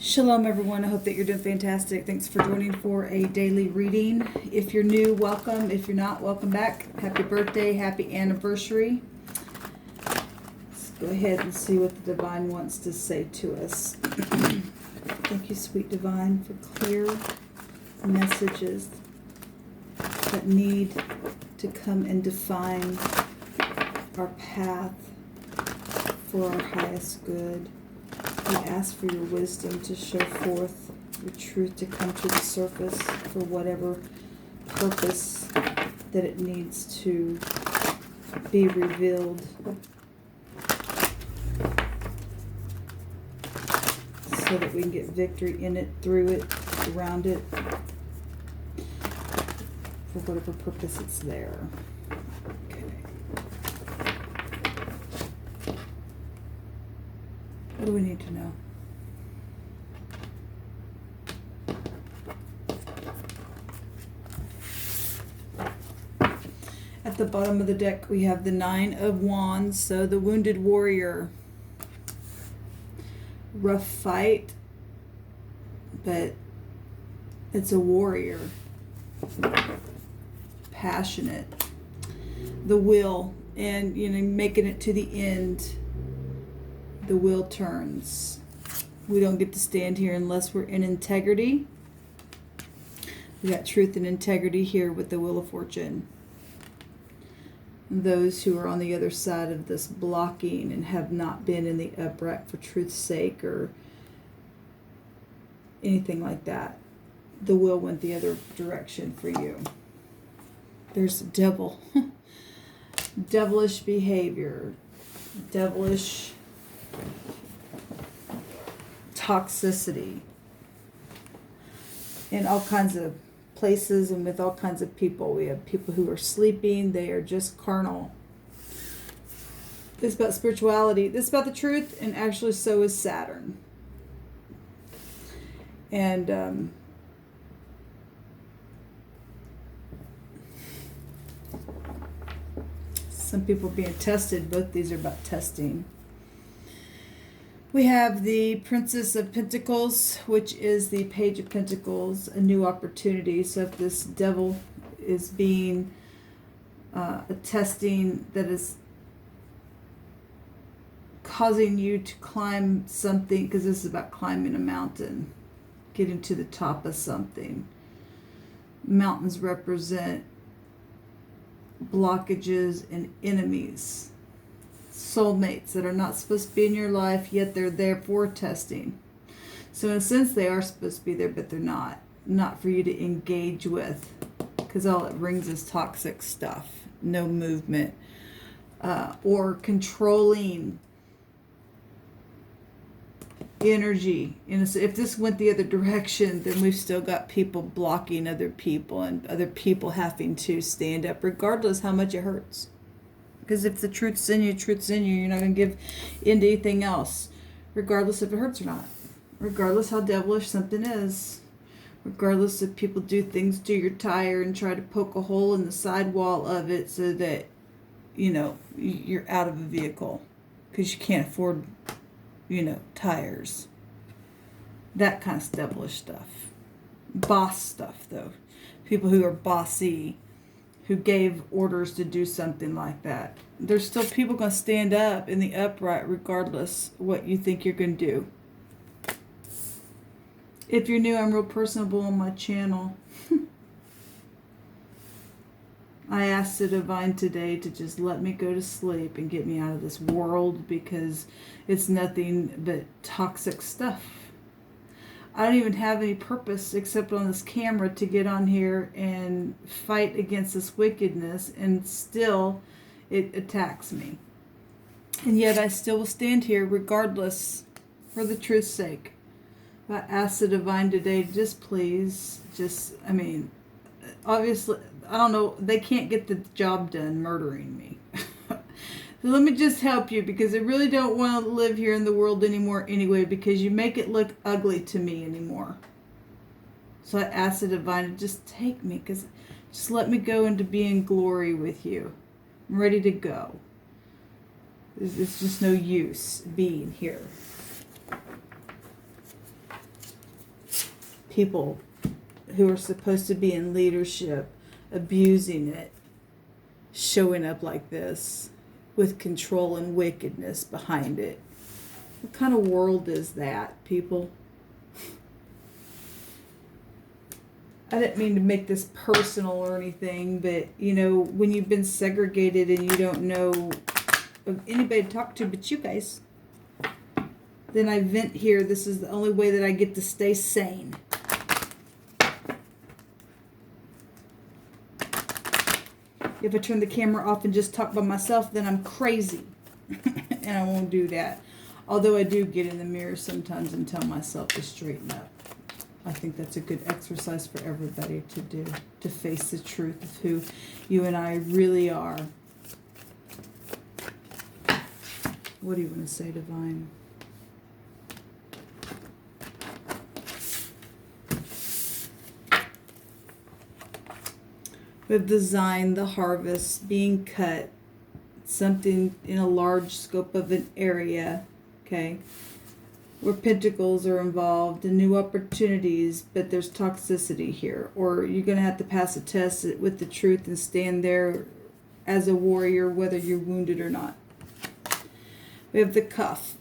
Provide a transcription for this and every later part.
Shalom everyone, I hope that you're doing fantastic. Thanks for joining for a daily reading. If you're new, welcome. If you're not, welcome back. Happy birthday, happy anniversary. Let's go ahead and see what the Divine wants to say to us. Thank you, sweet Divine, for clear messages that need to come and define our path for our highest good. We ask for your wisdom to show forth your truth to come to the surface for whatever purpose that it needs to be revealed. So that we can get victory in it, through it, around it, for whatever purpose it's there. Okay. What do we need to know? At the bottom of the deck, we have the Nine of Wands, so the wounded warrior. Rough fight, but it's a warrior. Passionate. The will, and making it to the end. The wheel turns. We don't get to stand here unless we're in integrity. We got truth and integrity here with the Wheel of Fortune. Those who are on the other side of this blocking and have not been in the upright for truth's sake or anything like that, the wheel went the other direction for you. There's the devil. Devilish behavior. Devilish toxicity in all kinds of places and with all kinds of people. We have people who are sleeping, they are just carnal. This is about spirituality, this is about the truth, and actually so is Saturn. And some people being tested. Both these are about testing. We have the Princess of Pentacles, which is the Page of Pentacles, a new opportunity. So if this devil is being a testing that is causing you to climb something, because this is about climbing a mountain, getting to the top of something. Mountains represent blockages and enemies. Soulmates that are not supposed to be in your life, yet they're there for testing. So in a sense they are supposed to be there, but they're not for you to engage with, because all it brings is toxic stuff, no movement, or controlling energy. If this went the other direction, then we've still got people blocking other people and other people having to stand up regardless how much it hurts. Because if the truth's in you, you're not going to give into anything else, regardless if it hurts or not. Regardless how devilish something is. Regardless if people do things to your tire and try to poke a hole in the sidewall of it so that, you're out of a vehicle. Because you can't afford, tires. That kind of devilish stuff. Boss stuff, though. People who are bossy, who gave orders to do something like that. There's still people going to stand up in the upright regardless what you think you're going to do. If you're new, I'm real personable on my channel. I asked the Divine today to just let me go to sleep and get me out of this world, because it's nothing but toxic stuff. I don't even have any purpose except on this camera to get on here and fight against this wickedness, and still it attacks me. And yet I still will stand here regardless, for the truth's sake. I asked the Divine today, obviously, I don't know, they can't get the job done murdering me. So let me just help you, because I really don't want to live here in the world anymore anyway, because you make it look ugly to me anymore. So I asked the Divine to just take me, because just let me go into being glory with you. I'm ready to go. There's just no use being here. people who are supposed to be in leadership abusing it, showing up like this with control and wickedness behind it. What kind of world is that, people? I didn't mean to make this personal or anything, but, you know, when you've been segregated and you don't know of anybody to talk to but you guys, then I vent here. This is the only way that I get to stay sane. If I turn the camera off and just talk by myself, then I'm crazy. And I won't do that. Although I do get in the mirror sometimes and tell myself to straighten up. I think that's a good exercise for everybody to do. To face the truth of who you and I really are. What do you want to say, Divine? We've designed the harvest being cut, something in a large scope of an area, okay, where pentacles are involved and new opportunities, but there's toxicity here, or you're going to have to pass a test with the truth and stand there as a warrior, whether you're wounded or not. We have the cuff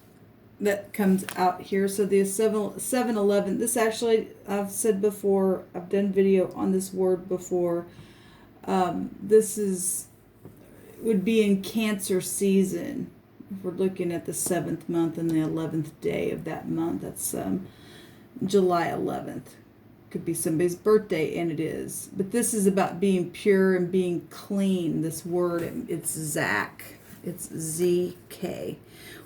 that comes out here. So the 7-11, this actually, I've said before, I've done video on this word before. This would be in Cancer season. If we're looking at the 7th month and the 11th day of that month, that's July 11th. Could be somebody's birthday, and it is. But this is about being pure and being clean. This word, it's Zach. It's Z-K.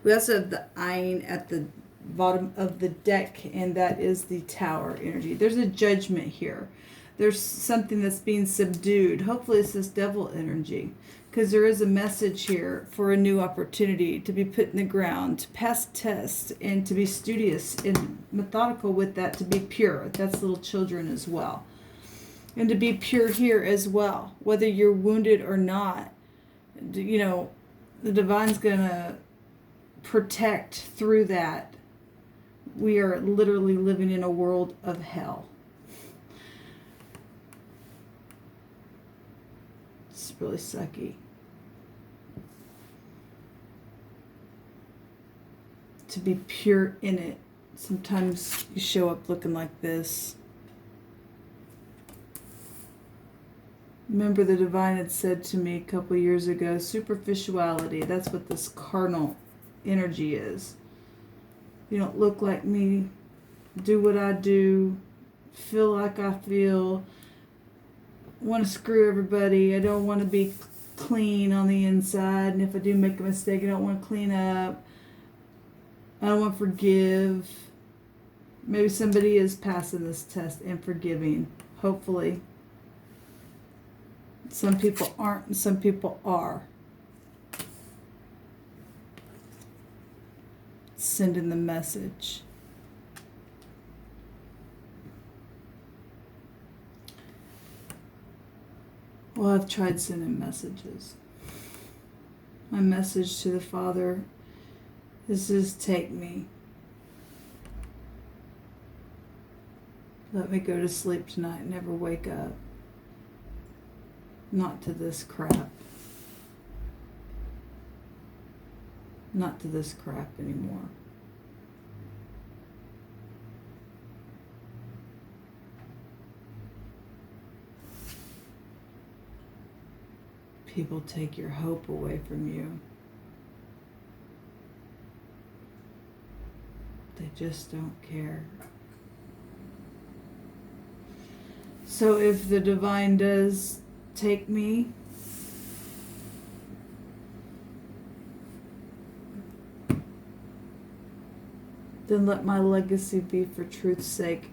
We also have the Ein at the bottom of the deck, and that is the Tower energy. There's a judgment here. There's something that's being subdued. Hopefully it's this devil energy, because there is a message here for a new opportunity to be put in the ground, to pass tests, and to be studious and methodical with that, to be pure. That's little children as well. And to be pure here as well, whether you're wounded or not. You know, the Divine's going to protect through that. We are literally living in a world of hell. It's really sucky. To be pure in it. Sometimes you show up looking like this. Remember, the Divine had said to me a couple years ago, superficiality, that's what this Cardinal energy is. You don't look like me, do what I do, feel like I feel, want to screw everybody. I don't want to be clean on the inside, and if I do make a mistake, I don't want to clean up. I don't want to forgive. Maybe somebody is passing this test and forgiving, hopefully. Some people aren't, and some people are. Sending the message. Well, I've tried sending messages. My message to the Father is just take me. Let me go to sleep tonight and never wake up. Not to this crap. Not to this crap anymore. People take your hope away from you. They just don't care. So if the Divine does take me, then let my legacy be for truth's sake,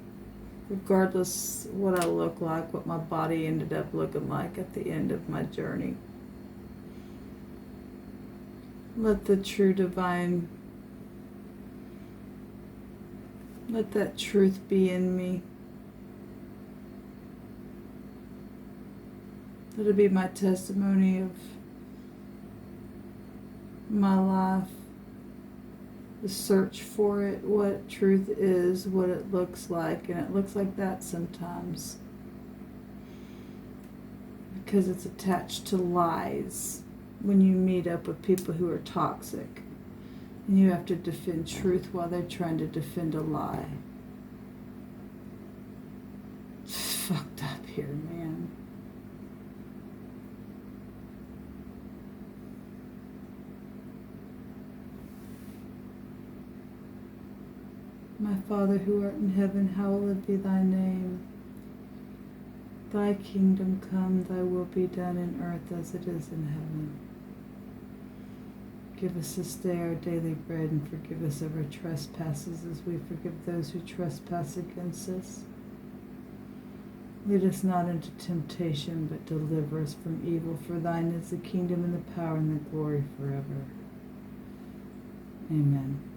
regardless what I look like, what my body ended up looking like at the end of my journey. Let the true Divine, let that truth be in me. Let it be my testimony of my life. the search for it, what truth is, what it looks like, and it looks like that sometimes. Because it's attached to lies when you meet up with people who are toxic. And you have to defend truth while they're trying to defend a lie. It's fucked up here, man. My Father who art in heaven, hallowed be thy name. Thy kingdom come, thy will be done in earth as it is in heaven. Give us this day our daily bread, and forgive us of our trespasses as we forgive those who trespass against us. Lead us not into temptation, but deliver us from evil. For thine is the kingdom and the power and the glory forever. Amen.